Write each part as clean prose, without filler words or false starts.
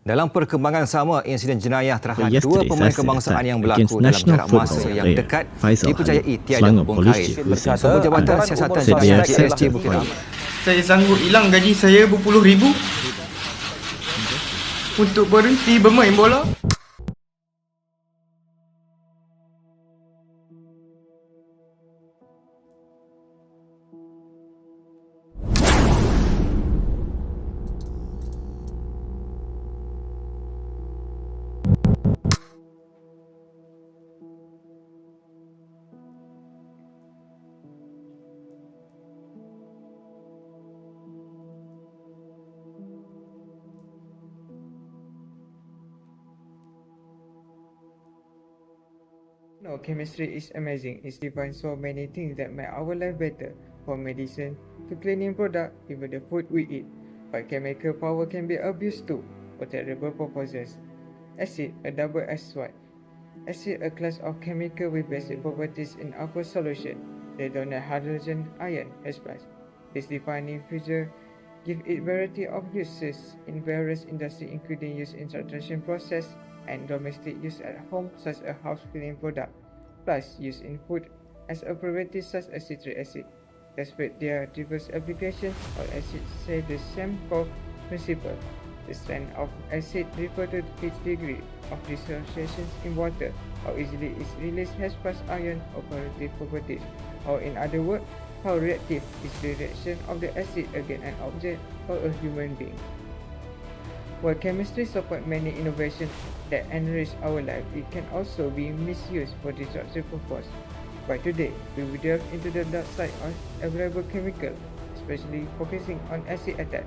Dalam perkembangan sama, insiden jenayah terhadap dua pemain kebangsaan yang berlaku dalam jarak masa yang dekat dipercayai tiada membongkait. Sumber Jabatan Siasatan Jenayah JSJ Bukit Aman. Saya sanggup hilang gaji saya berpuluh ribu untuk berhenti bermain bola. No, chemistry is amazing. It defines so many things that make our life better, from medicine to cleaning product, even the food we eat. But chemical power can be abused too, for terrible purposes. Acid, a double-edged sword. Acid, a class of chemical with basic properties in aqueous solution. They donate hydrogen ion H+. This defining feature give it variety of uses in various industries, including use in extraction process and domestic use at home, such as house cleaning product, plus use in food as a preventive such as citric acid. Despite their diverse applications, all acids share the same core principle. The strength of acid refers to its degree of dissociation in water, how easily it releases H+ ion operative properties, or in other words, how reactive is the reaction of the acid against an object or a human being. While chemistry supports many innovations that enrich our life, it can also be misused for destructive purposes. But today, we will delve into the dark side of available chemicals, especially focusing on acid attack.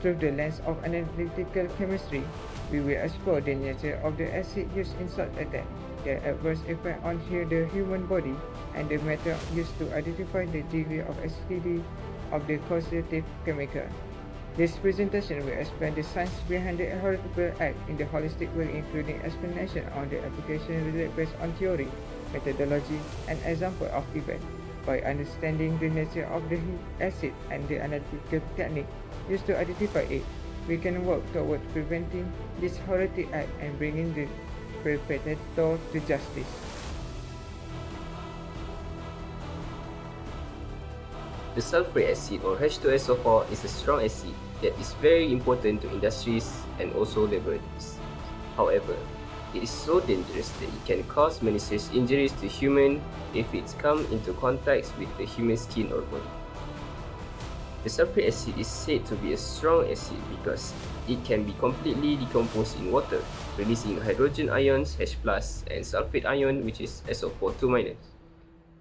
Through the lens of analytical chemistry, we will explore the nature of the acid used in such attack, their adverse effect on the human body, and the method used to identify the degree of acidity of the causative chemical. This presentation will explain the science behind the Analytical act in the holistic way, including explanation on the application related based on theory, methodology, and example of event. By understanding the nature of the acid and the analytical technique used to identify it, we can work toward preventing this horrific act and bringing the perpetrator to justice. The sulfuric acid or H2SO4 is a strong acid that is very important to industries and also laboratories. However, it is so dangerous that it can cause many serious injuries to humans if it comes into contact with the human skin or body. The sulfuric acid is said to be a strong acid because it can be completely decomposed in water, releasing hydrogen ions H+ and sulfate ion, which is SO4 2-.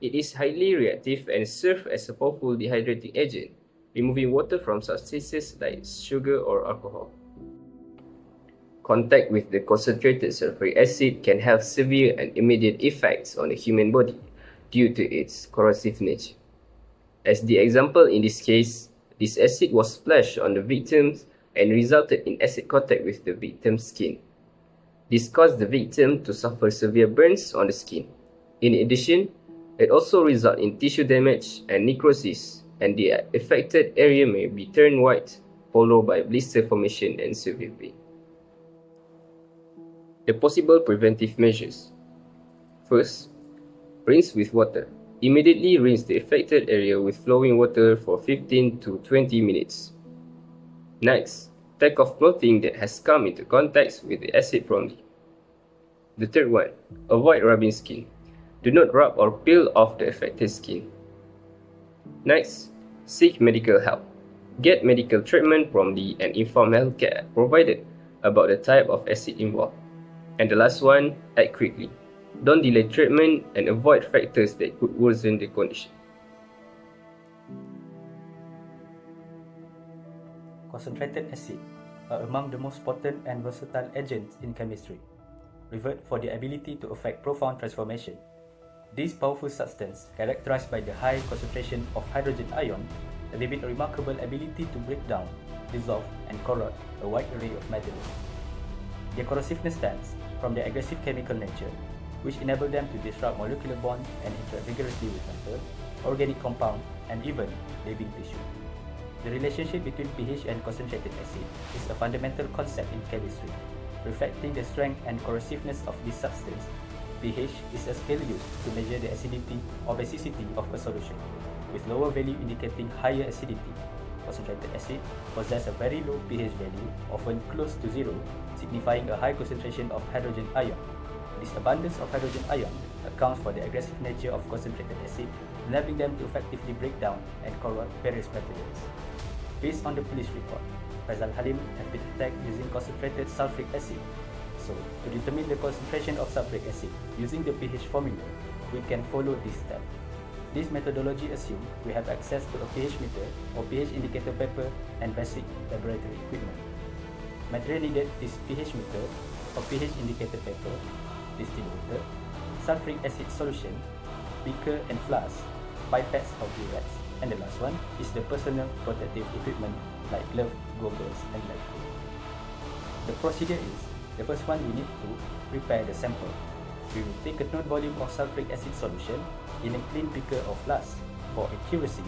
It is highly reactive and serves as a powerful dehydrating agent, removing water from substances like sugar or alcohol. Contact with the concentrated sulfuric acid can have severe and immediate effects on the human body due to its corrosive nature. As the example in this case, this acid was splashed on the victims and resulted in acid contact with the victim's skin. This caused the victim to suffer severe burns on the skin. In addition, it also results in tissue damage and necrosis, and the affected area may be turned white, followed by blister formation and severe pain. The possible preventive measures. First, rinse with water. Immediately rinse the affected area with flowing water for 15 to 20 minutes. Next, take off clothing that has come into contact with the acid promptly. The third one, avoid rubbing skin. Do not rub or peel off the affected skin. Next, seek medical help. Get medical treatment promptly and inform healthcare provider about the type of acid involved. And the last one, act quickly. Don't delay treatment and avoid factors that could worsen the condition. Concentrated acid are among the most potent and versatile agents in chemistry, revered for their ability to effect profound transformation. This powerful substance, characterized by the high concentration of hydrogen ion, have a remarkable ability to break down, dissolve, and corrode a wide array of materials. Their corrosiveness stems from their aggressive chemical nature, which enable them to disrupt molecular bonds and interact vigorously with metal, organic compounds, and even living tissue. The relationship between pH and concentrated acid is a fundamental concept in chemistry. Reflecting the strength and corrosiveness of this substance, pH is a scale used to measure the acidity or basicity of a solution, with lower value indicating higher acidity. Concentrated acid possess a very low pH value, often close to zero, signifying a high concentration of hydrogen ion. This abundance of hydrogen ion accounts for the aggressive nature of concentrated acid, enabling them to effectively break down and corrode various materials. Based on the police report, Faisal Halim has been attacked using concentrated sulfuric acid. So, to determine the concentration of sulfuric acid using the pH formula, we can follow this step. This methodology assumes we have access to a pH meter or pH indicator paper and basic laboratory equipment. Material needed is pH meter or pH indicator paper, distilled water, sulfuric acid solution, beaker and flask, pipettes or burettes, and the last one is the personal protective equipment like glove, goggles, and lab coat. The procedure is, the first one we need to prepare the sample. We will take a known volume of sulfuric acid solution in a clean beaker or flask. For accuracy,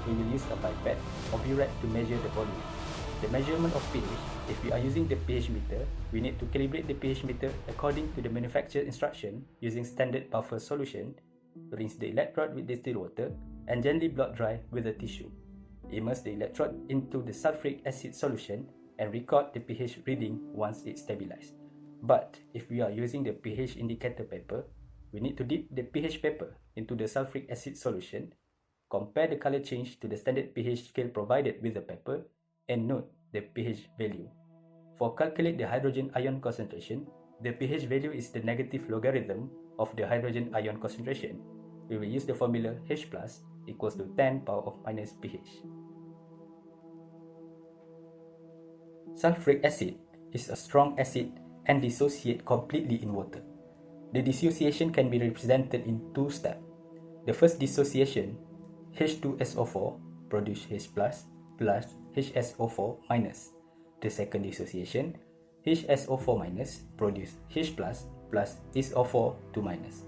we will use a pipette or burette to measure the volume. The measurement of pH, if we are using the pH meter, we need to calibrate the pH meter according to the manufacturer instruction using standard buffer solution. Rinse the electrode with distilled water and gently blot dry with a tissue. Immerse the electrode into the sulfuric acid solution and record the pH reading once it's stabilized. But if we are using the pH indicator paper, we need to dip the pH paper into the sulfuric acid solution, compare the color change to the standard pH scale provided with the paper, and note the pH value. For calculate the hydrogen ion concentration, the pH value is the negative logarithm of the hydrogen ion concentration. We will use the formula H plus equals to 10 power of minus pH. Sulfuric acid is a strong acid and dissociates completely in water. The dissociation can be represented in two steps. The first dissociation, H2SO4 produce H plus HSO4 minus. The second dissociation, HSO4 minus produce H plus SO4 2 minus.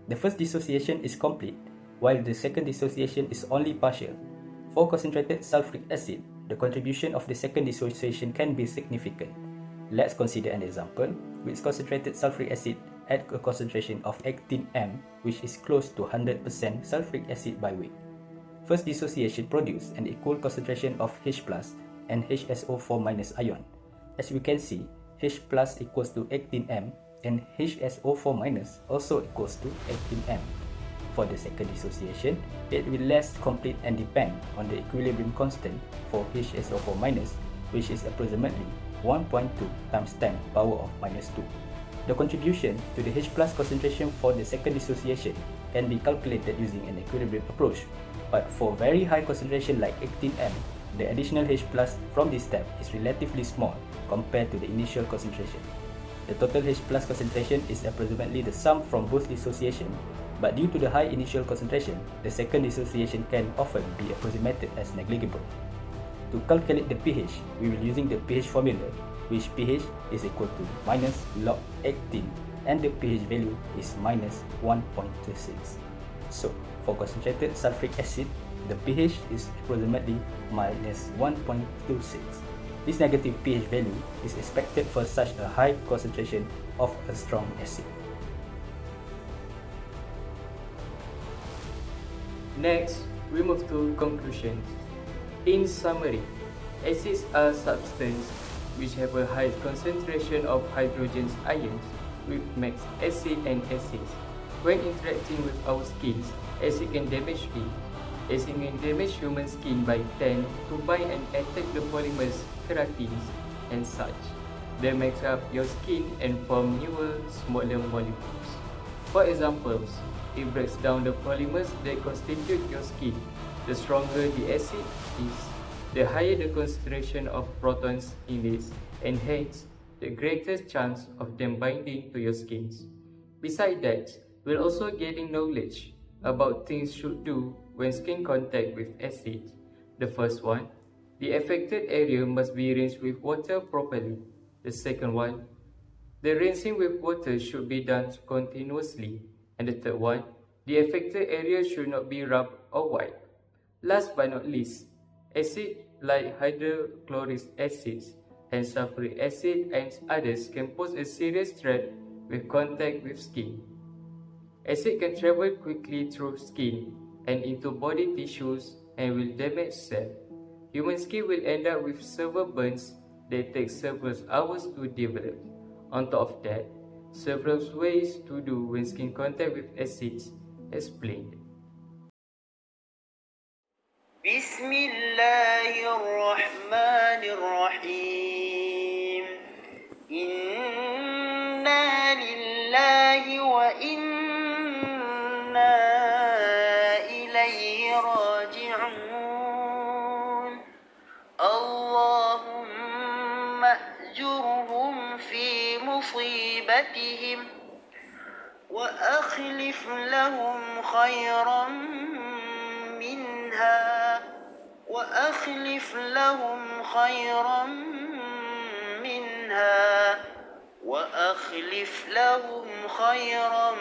The first dissociation is complete, while the second dissociation is only partial. For concentrated sulfuric acid, the contribution of the second dissociation can be significant. Let's consider an example with concentrated sulfuric acid at a concentration of 18 m, which is close to 100% sulfuric acid by weight. First dissociation produces an equal concentration of H plus and HSO4 minus ion. As we can see, H plus equals to 18 m and HSO4 minus also equals to 18 m. For the second dissociation, it will less complete and depend on the equilibrium constant for HSO4 minus, which is approximately 1.2 times 10 power of minus 2. The contribution to the H plus concentration for the second dissociation can be calculated using an equilibrium approach, but for very high concentration like 18 m, the additional H plus from this step is relatively small compared to the initial concentration. The total H plus concentration is approximately the sum from both dissociation, but due to the high initial concentration, the second dissociation can often be approximated as negligible. To calculate the pH, we will using the pH formula, which pH is equal to minus log 18 and the pH value is minus 1.26. So, for concentrated sulfuric acid, the pH is approximately minus 1.26. This negative pH value is expected for such a high concentration of a strong acid. Next, we move to conclusions. In summary, acids are substances which have a high concentration of hydrogen ions with mixed acid and acids. When interacting with our skins, acid can damage feet. Acid can damage human skin by tend to bind and attack the polymers, keratins, and such. They make up your skin and form newer, smaller molecules. For examples, it breaks down the polymers that constitute your skin. The stronger the acid is, the higher the concentration of protons in it, and hence, the greater chance of them binding to your skins. Besides that, we're also getting knowledge about things should do when skin contact with acid. The first one, the affected area must be rinsed with water properly. The second one, the rinsing with water should be done continuously. And the third one, the affected area should not be rubbed or wiped. Last but not least, acid like hydrochloric acids and sulfuric acid and others can pose a serious threat with contact with skin. Acid can travel quickly through skin and into body tissues and will damage cells. Human skin will end up with severe burns that take several hours to develop. On top of that, several ways to do when skin contact with acids explained. بسم الله الرحمن الرحيم إنا لله وإنا إليه راجعون اللهم أجرهم في مصيبتهم وأخلف لهم خيرا منها وأخلف لهم خيرا منها وأخلف لهم خيرا